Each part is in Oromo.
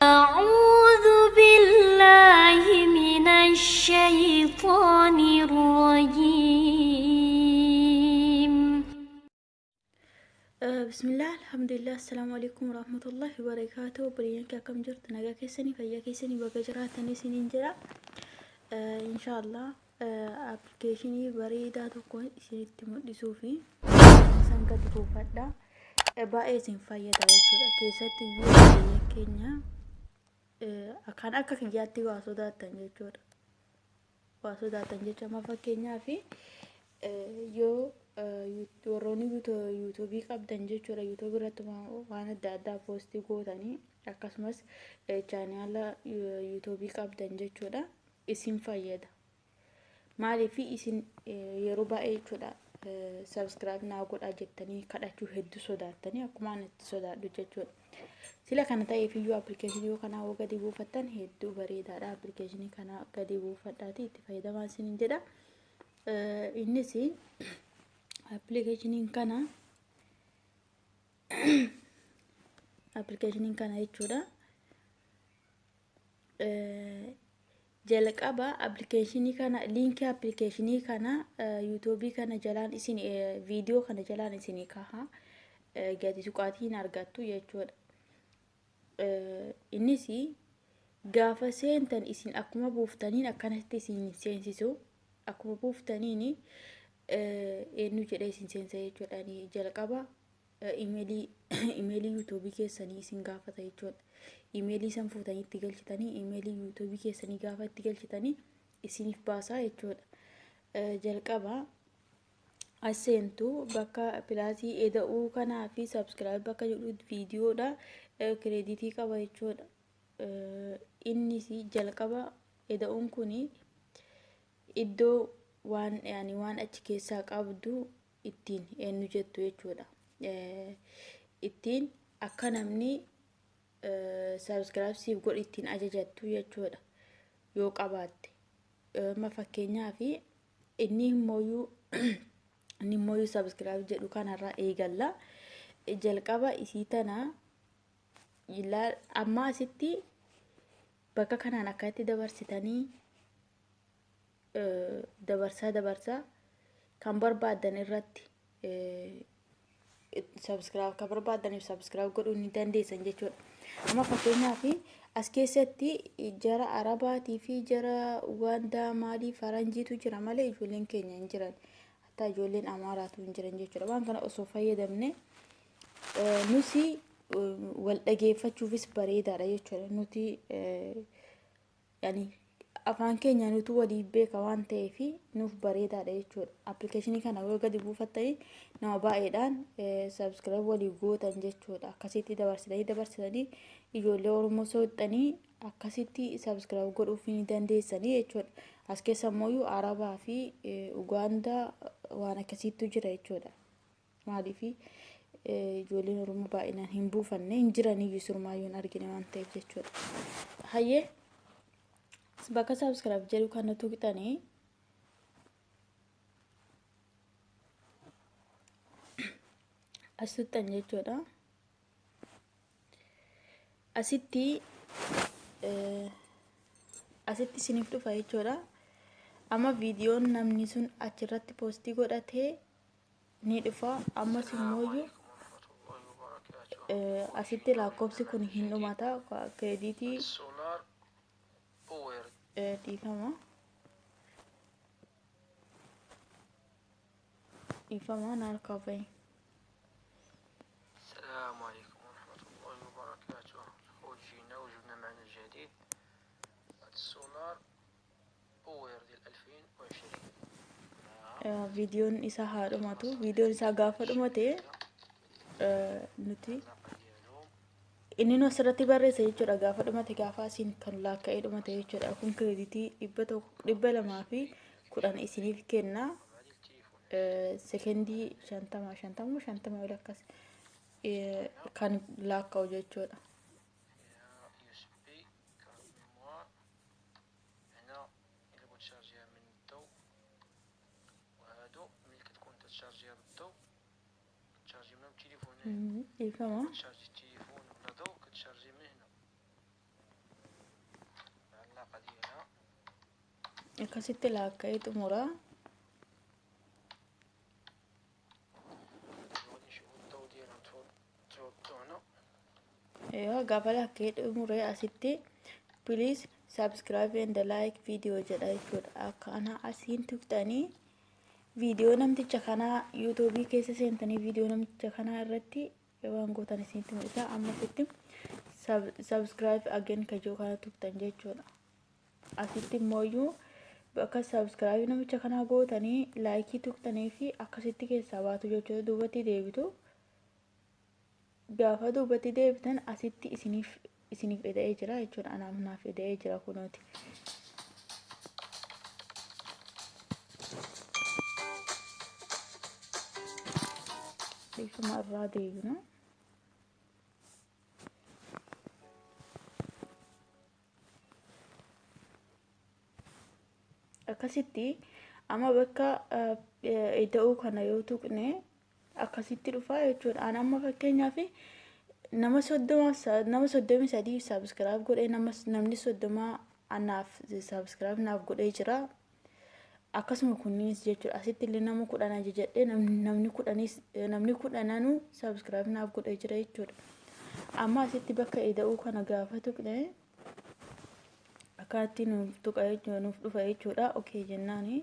أعوذ بالله من الشيطان الرجيم. بسم الله الحمد لله السلام عليكم ورحمة الله وبركاته. بريان كم جرت نجا كيسني فيا كيسني بقجرات تنسين جرا إن شاء الله أبليكيشني بريدة تكون سيتم دسوفي سانكا تفوفدا بائسين فيا دايشورا كيسات يو كينيا أكان أكا كياتي واسودا تنجورا واسودا تنجورا ما فكينيا في yoo warroonni yuutuubii qabdan jechuudha yuutuubii irratti waan adda addaa poostii gootanii akkasumas chaanaala yuutuubii qabdan jechuudha isin fayyada maaliif isin yeroo baay'ee jechuudha subscribe naa godhaa jettanii kadhachuu hedduu sodaattanii akkuma ani itti sodaadhu jechuudha sila kana ta'eef iyyuu appilikeeshinii kanaa yoo gadi buufattan hedduu bareedaadha appilikeeshinii kanaa gadi buufadhaatii itti fayyadamaa isiniin jedha. Innis appilikeeshiniin kana jechuudha jalqaba appilikeeshinii kana liinkii appilikeeshinii kana yuutuubii kana jalaan isin viidiyoo kana jalaan isin kaha gadi tuqaatiin argattu jechuudha. Innis gaafa seentan isin akkuma buuftaniin akkanatti isin seensisu akkuma buuftaniini eenyu jedhee isin seensa jechuudha. Jalqaba imeelii yuutuubii keessanii isin gaafata jechuudha. Imeelii san fuutanii itti galchitanii imeelii yuutuubii keessanii gaafa itti galchitanii isiniif baasaa jechuudha. Jalqaba as seentu bakka pilaatii eda'uu kanaa fi subscribe bakka jedhu viidiyoodha kireeditii qaba jechuudha. Innis jalqaba eda'uun kuni iddoo waan achi keessaa qabdu ittiin eenyu jettu jechuudha. Ittiin akka namni subscribe siif godhu ittiin ajajattu jechuudha yoo qabaatte. Ma fakkeenyaaf inni immoo subscribe jedhu kanarraa eegalla. Jalqaba isii tana amma asitti bakka kanaan akkatti dabarsitanii dabarsaa kan barbaadan irratti subscribe kan barbaadaniif subscribe godhuu ni dandeessan jechuudha. Amma fakkeenyaaf as keessatti jara Arabaatii fi jara Ugaandaa maalii faranjiitu jira malee ijoolleen keenya hin jiran. Hatta ijoolleen Amaaraatu hin jiran jechuudha. Waan kana osoo fayyadamne nuti wal dhageeffachuufis bareedaadha jechuudha. Nuti afaan keenya nuti walii beeka waan ta'eef nuuf bareedaadha jechuudha. Appilikeeshinii kana yoo gadi buufattanii nama baay'eedhaan subscribe walii gootan jechuudha. Akkasitti dabarsitanii ijoollee Oromoo soodhanii akkasitti subscribe godhuuf ni dandeessanii jechuudha. As keessa immoo Arabaa fi Ugaandaa waan akkasiitu jira jechuudha. Maaliif ijoolleen Oromoo baay'inaan hin buufanne hin jiraniyyuu surmaayyuu hin argine waan ta'eef jechuudha. Hayyee bakka subscribe jedhu kana tuqxanii as tuqxan jechuudha. Asitti isiniif dhufa jechuudha. Amma viidiyoon namni sun achirratti poostii godhatee ni dhufa. Ammas immoo asitti lakkoofsi kun hin dhumata kireeditii ifama naal kaafee. السلام عليكم ورحمة الله وبركاته. وجدنا معنا جديد السولار باور ديال 2020. فيديون إسا هادماتو فيديون إسا غافة دماتي نتي inni nu asirratti barreessa jechuudha. Gaafa dhumate gaafa isin kan laakka'ee dhumate jechuudha. Kun kireeditii 210 isiniif kenna. Sekendii 50 wal akkas kan laakka'u jechuudha. إيه كمان قدينا akkasitti laakka'ee xumura. ودي شو التودير تودونا Gaafa laakka'ee xumure asitti please subscribe and like video jedha jechuudha. Akkana asiin tuqxanii viidiyoo namticha kanaa yuutuubii keessa seentanii viidiyoo namticha kanaa irratti waan gootan isinitti mul'isa. Amma asitti subscribe again kajoo kana tuqxan jechuudha. Asitti immoo bakka subscribe namicha kanaa gootanii laayikii tuqxanii fi akkasitti keessaa baatu jechuudha. Duubatti deebitu. Gaafa duubatti deebitan asitti isiniif eda'ee jira jechuudha. Anaaf eda'ee jira kunooti. Ifuma irraa deebina. Akkasitti amma bakka eda'uu kana yoo tuqne akkasitti dhufaa jechuudha. Ani amma fakkeenyaaf nama 33 subscribe godhee namni 30 anaaf subscribe naaf godhee jira. Akkasuma kunniinis jechuudha. Asitti illee nama 10 ajajadhee namni 10 subscribe naaf godhee jira jechuudha. Amma asitti bakka eda'uu kana gaafa tuqne akkaatti nuuf dhufa jechuudha. Okay jennaani.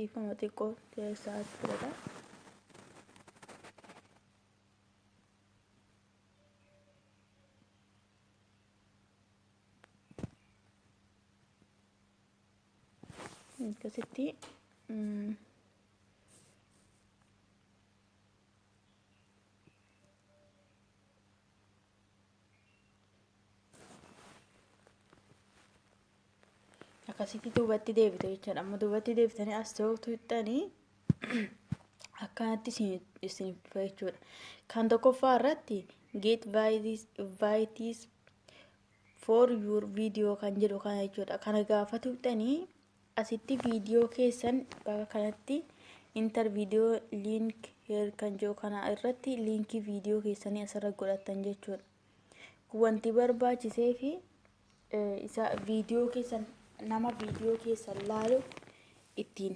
Ifama xiqqoo keessaa fudhata. Akkasitti akkasitti duubatti deebitu jechuudha. Amma duubatti deebitanii as ta'utu hixxanii akkanatti isin jechuudha. Kan tokkoffaa irratti get vitis for your video kan jedhu kana jechuudha. Kana gaafa tuqxanii asitti viidiyoo keessan bakka kanatti inter video link here kan jedhu kana irratti linkii viidiyoo keessanii asirra godhatan jechuudha. Wanti barbaachisee fi isa viidiyoo keessan nama viidiyoo keessan laalu ittiin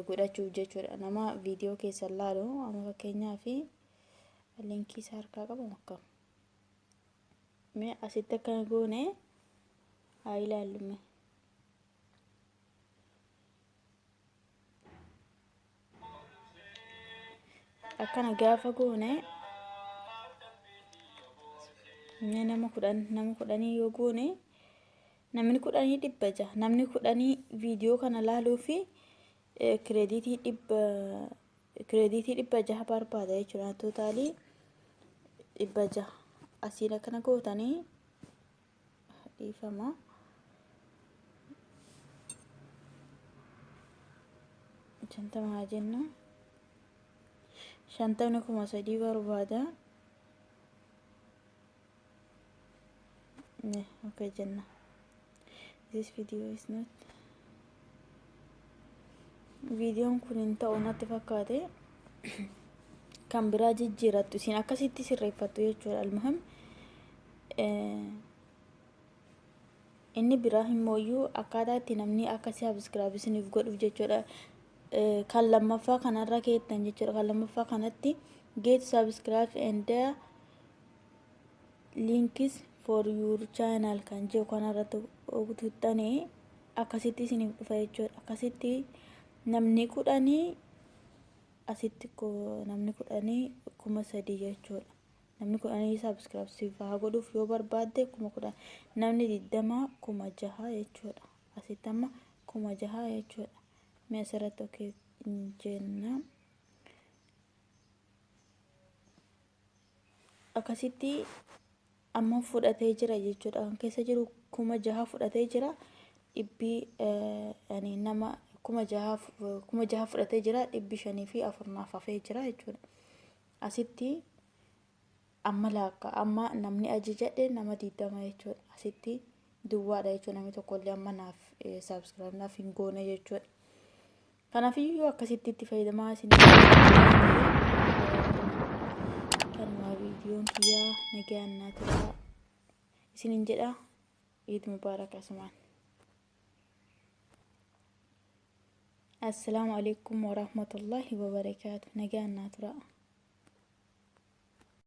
godhachuuf jechuudha. Nama viidiyoo keessan laalu amma fakkeenyaaf linkii isaa harkaa qabu akka mee asitti akkana goone haa ilaallume. Akkana gaafa goone nama kudhanii yoo goone namni 10 dhibba jaha. Namni 10 viidiyoo kana laaluu fi kireeditii 600 barbaada jechuudha. Tootaalii 600 asiin akkana gootanii dhiifama. Shantama haa jennu. 50,300 barbaada. Okay jenna. This video is not videoon kun hin ta'u natti fakkaate kan biraa jijjiirattu isin akkasitti sirreeffattu jechuudha. Almuhim inni biraa himmooyyuu akkaataa itti namni akka subscribe isiniif godhuuf jechuudha. Kan lammaffaa kanarra keettan jechuudha. Kan lammaffaa kanatti get subscribe and links for your channel kan jedhu kanarratti tuqxanii akkasitti isiniif dhufa jechuudha. Akkasitti namni 10 asitti namni 10 3,000 jechuudha. Namni 10 subscribe siif haa godhuuf yoo barbaadde 10,000 namni 20 6,000 jechuudha. Asitti amma 6,000 jechuudha. Mee asirratti okay jenna. Akkasitti amma fudhatee jira jechuudha. Kan keessa jiru 6,000 fudhatee jira. Dhibbii nama 6,000 fudhatee jira. 500 fi 4 naaf hafee jira jechuudha. Asitti amma laakka amma namni ajajadhe nama 20 jechuudha. Asitti duwwaadha jechuudha. Namni tokkollee amma naaf subscribe naaf hin goone jechuudha. Kanaafuu akkasitti itti fayyadamaa isin kanuma viidiyoon kiyyaa nagaan naa tura isinin jedha. Eid Mubaarak asumaan. Assalamu alaikum warahmatullahi wabarakatuh. Nagaan naa tura.